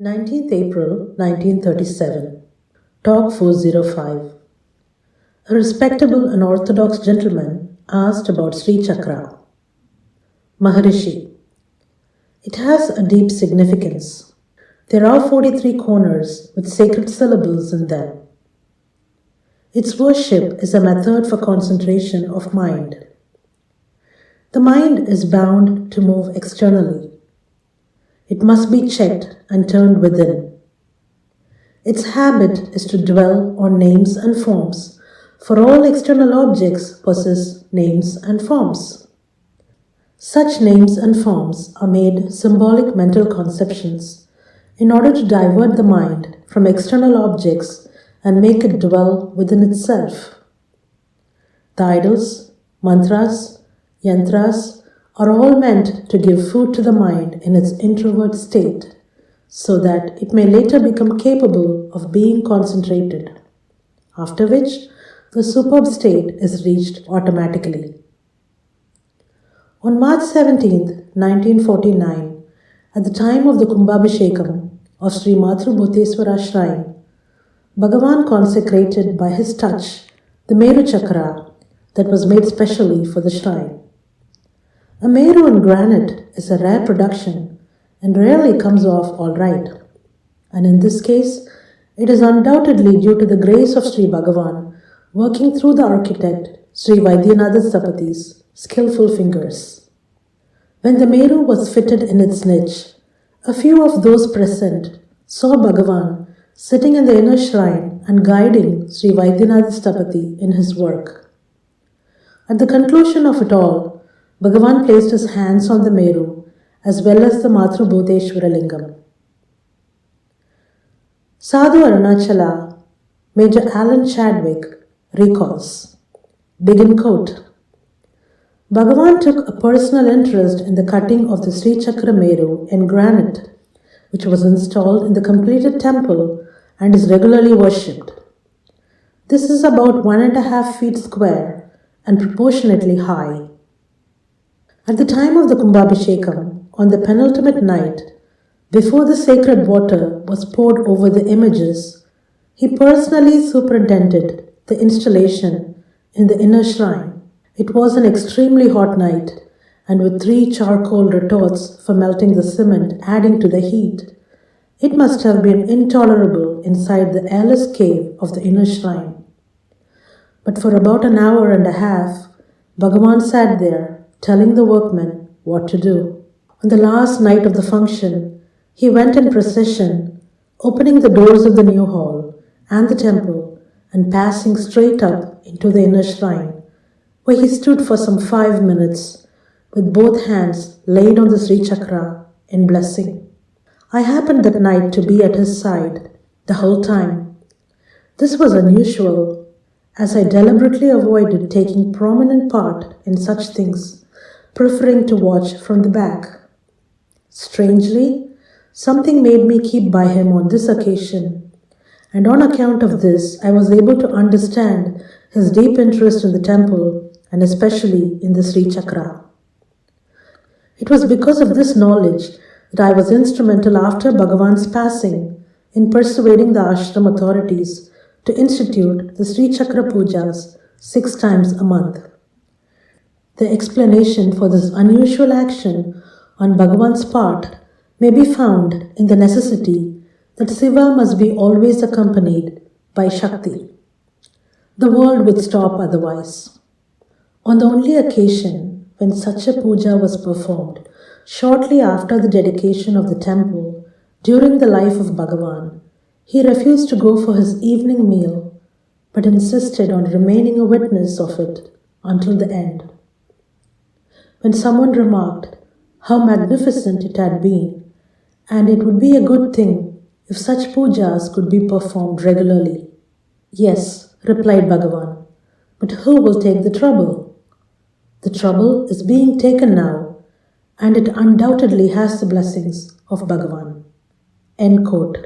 19th April 1937. Talk 405. A respectable and orthodox gentleman asked about Sri Chakra. Maharishi. It has a deep significance. There are 43 corners with sacred syllables in them. Its worship is a method for concentration of mind. The mind is bound to move externally. It must be checked and turned within. Its habit is to dwell on names and forms, for all external objects possess names and forms. Such names and forms are made symbolic mental conceptions in order to divert the mind from external objects and make it dwell within itself. The idols, mantras, yantras are all meant to give food to the mind in its introvert state, so that it may later become capable of being concentrated, after which the superb state is reached automatically. On March 17, 1949, at the time of the Kumbhabhishekam of Sri Mathrubhuteswara Shrine, Bhagavan consecrated by his touch the Meru Chakra that was made specially for the shrine. A Meru in granite is a rare production and rarely comes off all right. And in this case, it is undoubtedly due to the grace of Sri Bhagavan working through the architect Sri Vaidyanatha Stapati's skillful fingers. When the Meru was fitted in its niche, a few of those present saw Bhagavan sitting in the inner shrine and guiding Sri Vaidyanatha Stapati in his work. At the conclusion of it all, Bhagavan placed his hands on the Meru as well as the Mathrubhuteshwara Lingam. Sadhu Arunachala, Major Alan Chadwick, recalls, begin quote, Bhagavan took a personal interest in the cutting of the Sri Chakra Meru in granite, which was installed in the completed temple and is regularly worshipped. This is about 1.5 feet square and proportionately high. At the time of the Kumbhabhishekam, on the penultimate night, before the sacred water was poured over the images, he personally superintended the installation in the inner shrine. It was an extremely hot night, and with 3 charcoal retorts for melting the cement adding to the heat, it must have been intolerable inside the airless cave of the inner shrine. But for about an hour and a half, Bhagavan sat there, telling the workmen what to do. On the last night of the function, he went in procession, opening the doors of the new hall and the temple and passing straight up into the inner shrine, where he stood for some 5 minutes with both hands laid on the Sri Chakra in blessing. I happened that night to be at his side the whole time. This was unusual, as I deliberately avoided taking prominent part in such things, preferring to watch from the back. Strangely, something made me keep by him on this occasion, and on account of this I was able to understand his deep interest in the temple and especially in the Sri Chakra. It was because of this knowledge that I was instrumental after Bhagavan's passing in persuading the ashram authorities to institute the Sri Chakra pujas 6 times a month. The explanation for this unusual action on Bhagavan's part may be found in the necessity that Siva must be always accompanied by Shakti. The world would stop otherwise. On the only occasion when such a puja was performed, shortly after the dedication of the temple, during the life of Bhagavan, he refused to go for his evening meal, but insisted on remaining a witness of it until the end. When someone remarked how magnificent it had been, and it would be a good thing if such pujas could be performed regularly. Yes, replied Bhagavan, but who will take the trouble? The trouble is being taken now, and it undoubtedly has the blessings of Bhagavan. End quote.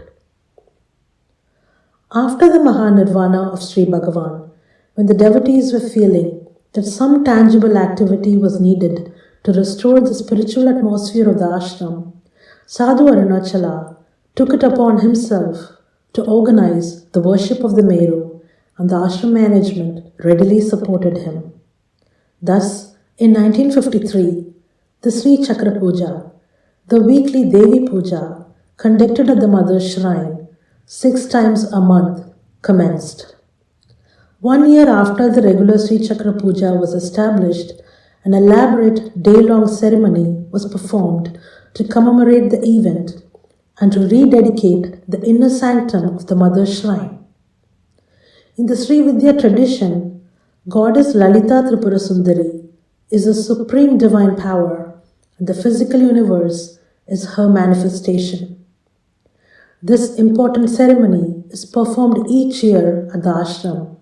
After the Mahanirvana of Sri Bhagavan, when the devotees were feeling that some tangible activity was needed to restore the spiritual atmosphere of the ashram, Sadhu Arunachala took it upon himself to organize the worship of the Meru, and the ashram management readily supported him. Thus, in 1953, the Sri Chakra Puja, the weekly Devi Puja conducted at the Mother's Shrine 6 times a month, commenced. 1 year after the regular Sri Chakra Puja was established, an elaborate day-long ceremony was performed to commemorate the event and to rededicate the inner sanctum of the Mother's Shrine. In the Sri Vidya tradition, Goddess Lalita Tripura Sundari is a supreme divine power, and the physical universe is her manifestation. This important ceremony is performed each year at the ashram,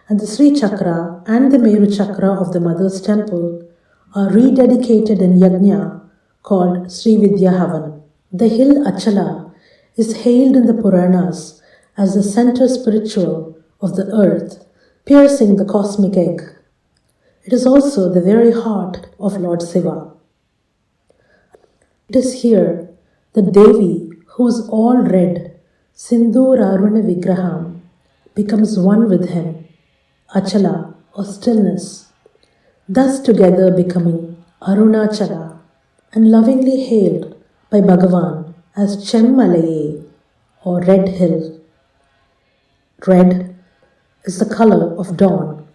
and the Sri Chakra and the Meru Chakra of the Mother's Temple are rededicated in yajna called Sri Vidya Havan. The hill Achala is hailed in the Puranas as the center spiritual of the earth, piercing the cosmic egg. It is also the very heart of Lord Shiva. It is here that Devi, who is all red, Sindur Aruna Vigraham, becomes one with him, Achala or stillness, thus together becoming Arunachala, and lovingly hailed by Bhagavan as Chemmalaye or Red Hill. Red is the color of dawn,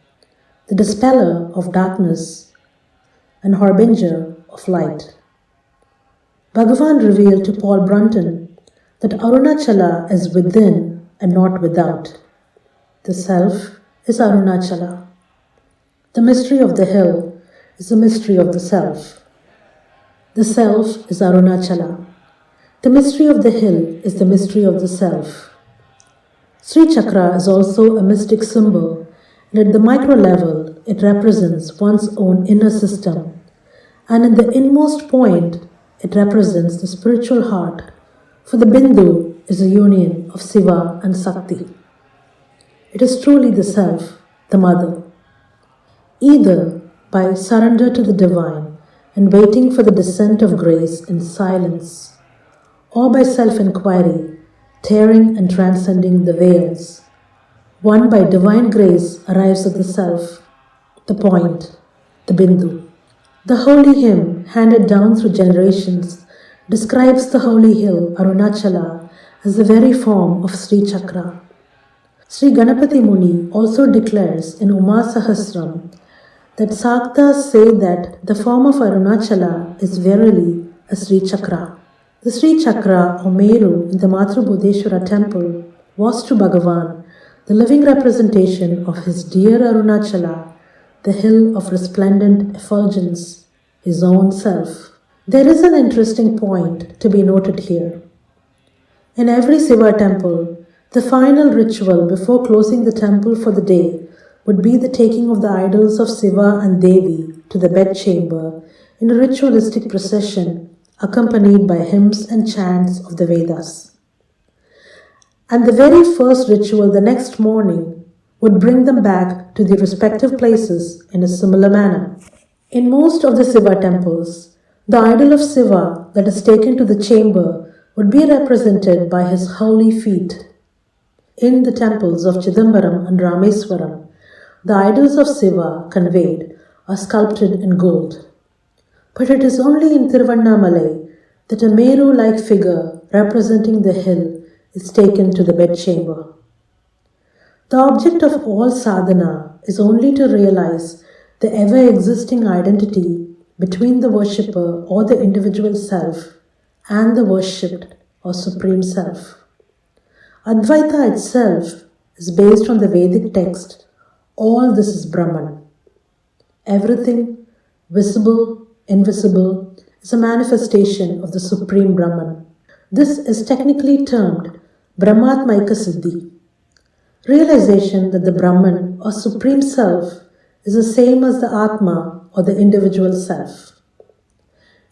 the dispeller of darkness, and harbinger of light. Bhagavan revealed to Paul Brunton that Arunachala is within and not without. The self is Arunachala. The mystery of the hill is the mystery of the self. The self is Arunachala. The mystery of the hill is the mystery of the self. Sri Chakra is also a mystic symbol, and at the micro level, it represents one's own inner system, and in the inmost point, it represents the spiritual heart, for the Bindu is a union of Shiva and Sakti. It is truly the self, the mother. Either by surrender to the divine and waiting for the descent of grace in silence, or by self-inquiry, tearing and transcending the veils, one by divine grace arrives at the self, the point, the Bindu. The holy hymn handed down through generations describes the holy hill Arunachala as the very form of Sri Chakra. Sri Ganapati Muni also declares in Uma Sahasram that Saktas say that the form of Arunachala is verily a Sri Chakra. The Sri Chakra or Meru in the Mathrubodheshwara temple was to Bhagavan the living representation of his dear Arunachala, the hill of resplendent effulgence, his own self. There is an interesting point to be noted here. In every Shiva temple, the final ritual before closing the temple for the day would be the taking of the idols of Shiva and Devi to the bedchamber in a ritualistic procession accompanied by hymns and chants of the Vedas. And the very first ritual the next morning would bring them back to their respective places in a similar manner. In most of the Shiva temples, the idol of Shiva that is taken to the chamber would be represented by his holy feet. In the temples of Chidambaram and Rameswaram, the idols of Shiva conveyed are sculpted in gold. But it is only in Tiruvannamalai that a Meru-like figure representing the hill is taken to the bedchamber. The object of all sadhana is only to realize the ever-existing identity between the worshipper or the individual self and the worshipped or supreme self. Advaita itself is based on the Vedic text, all this is Brahman. Everything, visible, invisible, is a manifestation of the Supreme Brahman. This is technically termed Brahmatmaika Siddhi. Realization that the Brahman or Supreme Self is the same as the Atma or the individual self.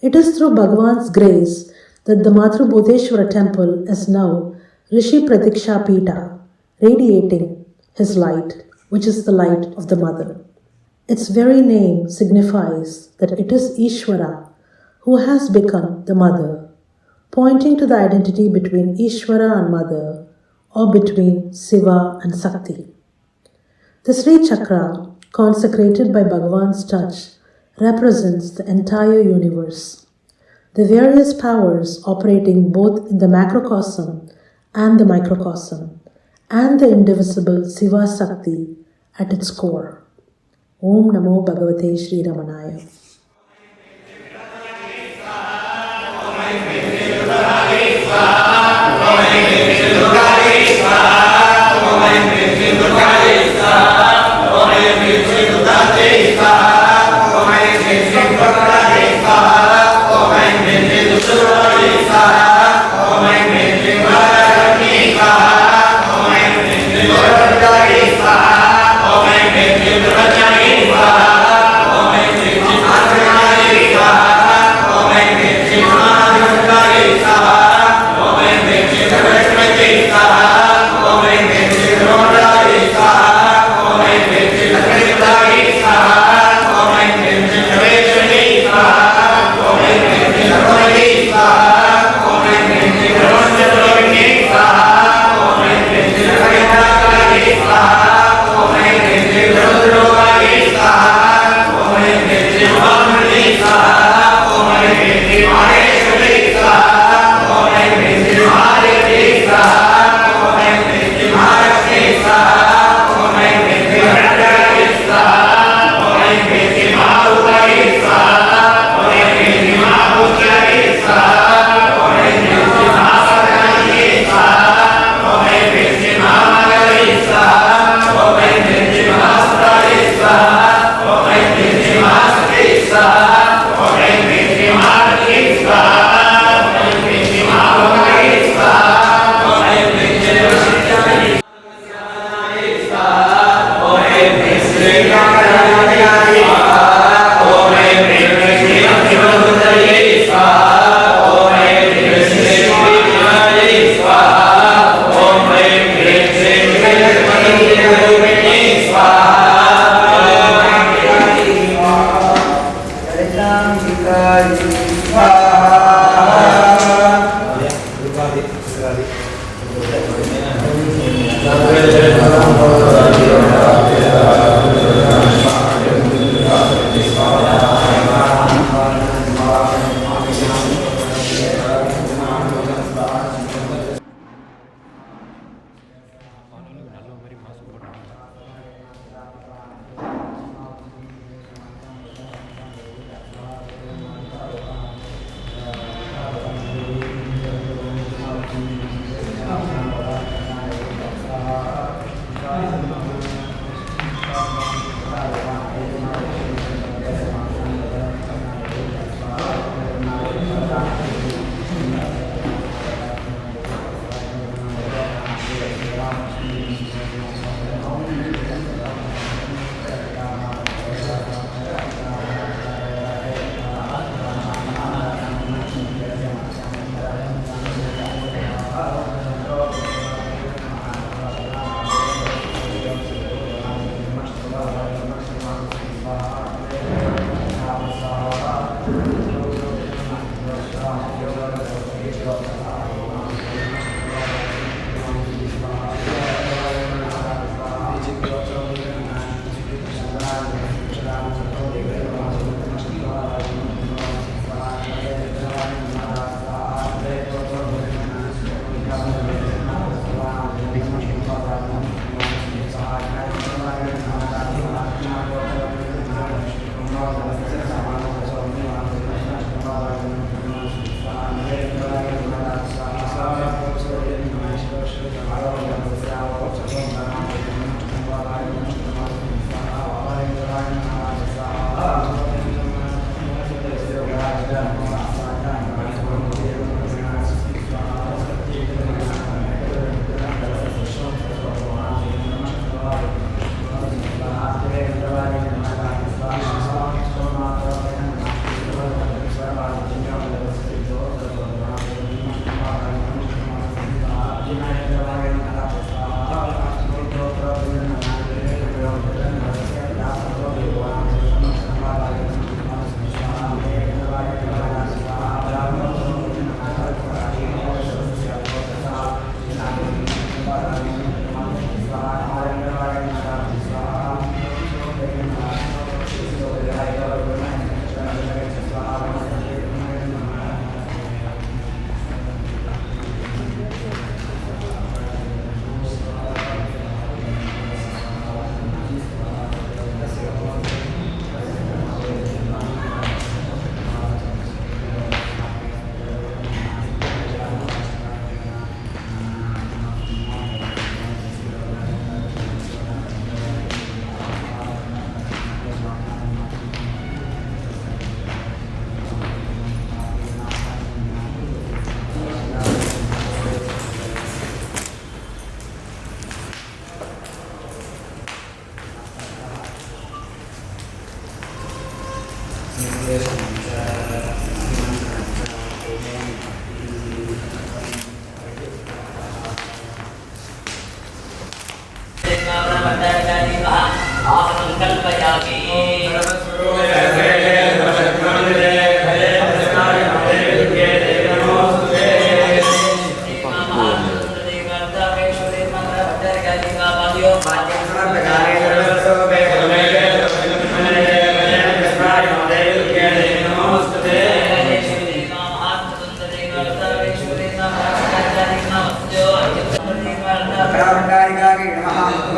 It is through Bhagavan's grace that the Mathrubodheshwara temple is now Rishi Pratiksha Pita, radiating his light, which is the light of the mother. Its very name signifies that it is Ishvara who has become the mother, pointing to the identity between Ishvara and Mother, or between Siva and Sakti. The Sri Chakra, consecrated by Bhagavan's touch, represents the entire universe. The various powers operating both in the macrocosm and the microcosm, and the indivisible Siva Sakti at its core. Om Namo Bhagavate Sri Ramanaya.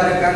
Amen.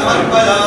समर्पयामि